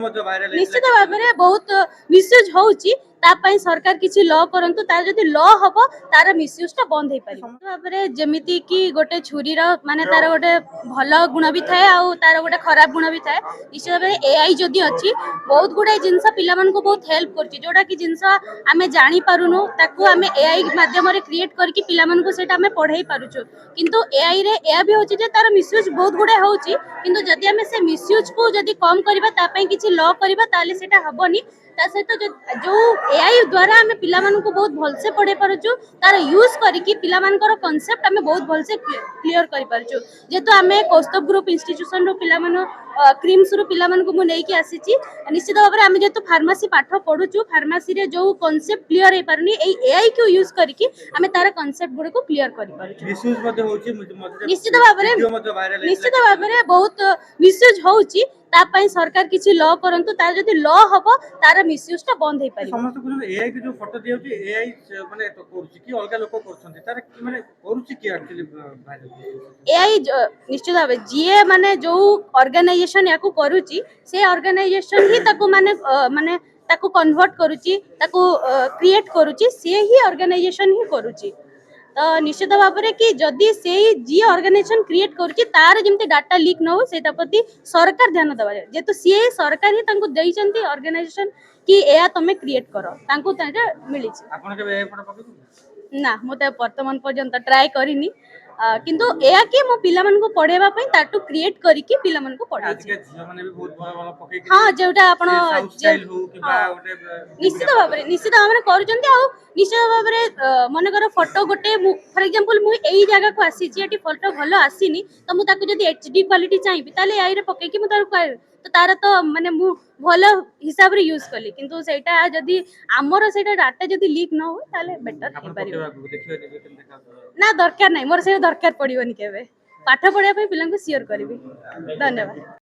निश्चित भाव में बहुत मिसयूज होउची तापाई सरकार किसी लॉ करंतु तार जदि लॉ हबो तार मिसयूज टा बंद हे पारि भाव में जेमिति कि गोटे छुरी रो माने तार गोटे भलो गुण भी थाए आ तार गोटे खराब गुण भी थाए निश्चित भाव में एआई जदि अछि बहुत गुडे जिंस पिला मन को बहुत हेल्प करछि जोटा कि जिंस आमे जानि पारुनु ताकू आमे एआई माध्यम रे क्रिएट करके पिला मन को सेटा आमे पढाई पारुछु किंतु एआई रे एया भी होछि जे तार मिसयूज बहुत गुडे होछि किंतु जदि आमे से मिसयूज को जदि कम करबा तापई किछि लॉ करबा ताले सेटा हबनी ता सहित जो एआई द्वारा आमे पिला मन को बहुत भल से पढ़े पारुछु तार यूज करिकि पिला मानकर कांसेप्ट आमे बहुत भल से क्लियर करि पारुछु जेतो आमे कौस्तुभ ग्रुप इंस्टीट्यूशन रो पिला मन क्रीम्स रो पिला मन को मु नै कि आसीची निश्चित भाव में आमे जेतो फार्मेसी पाठ पढुछु फार्मेसी रे जो कांसेप्ट क्लियर हे पारनी ए एआई को यूज करिकि आमे तार कांसेप्ट गुड को क्लियर करि पारुछु मिसयूज मध्ये होची निश्चित भाव में बहुत मिसयूज होउची तापाई सरकार किसी लॉ करंतु तार जदि लॉ हबो तार मिसयूज टा बंद हे पारि समस्त को एआई के जो फोटो दियोची एआई माने तो करछि कि अलगा लोक करछन्ती तार माने करूछि कि एक्चुअली वायरल एआई निश्चित भाव जीए माने जो ऑर्गेनाइजेशन याकू करूची से ऑर्गेनाइजेशन ही ताकू माने माने ताकू कन्वर्ट करूची ताकू क्रिएट करूची से ही ऑर्गेनाइजेशन ही करूची तो निश्चित भाव में कि जदि से जी ऑर्गेनाइजेशन क्रिएट करूची तार जेमते डाटा लीक न हो सेटा प्रति सरकार ध्यान देबा जेतु सी सरकार ही तांको देइचंती ऑर्गेनाइजेशन कि एया तमे क्रिएट करो तांको ताटा मिली छी आपन के ए फोटो पकई ना मते वर्तमान पर्यंत ट्राई करिनी किंतु एया कि मो पिला मन को पढेबा पई ताटू क्रिएट करी कि पिला मन को पढाई छी झियो माने भी बहुत भलो भलो पकई हां जेउटा आपण स्टाइल हो कि बा ओटे निश्चित भाव में करूचंती आ निश्चित भाव में मन कर फोटो गोटे फॉर एग्जांपल मु एई जगह को आसी छी एटी फोटो भलो आसीनी तो मु ताको जदी एचडी क्वालिटी चाहिबी ताले एआई रे पकई कि मु तार तो तार तो माने मु भलो हिसाब रे यूज करली किंतु सेटा जदी हमर सेटा डाटा जदी लीक न हो ताले बेटर हे परिबो ना दरकार नै मोर से दरकार पड़िबनी केबे पाठ पढिया पे पिलांको शेयर करबी धन्यवाद।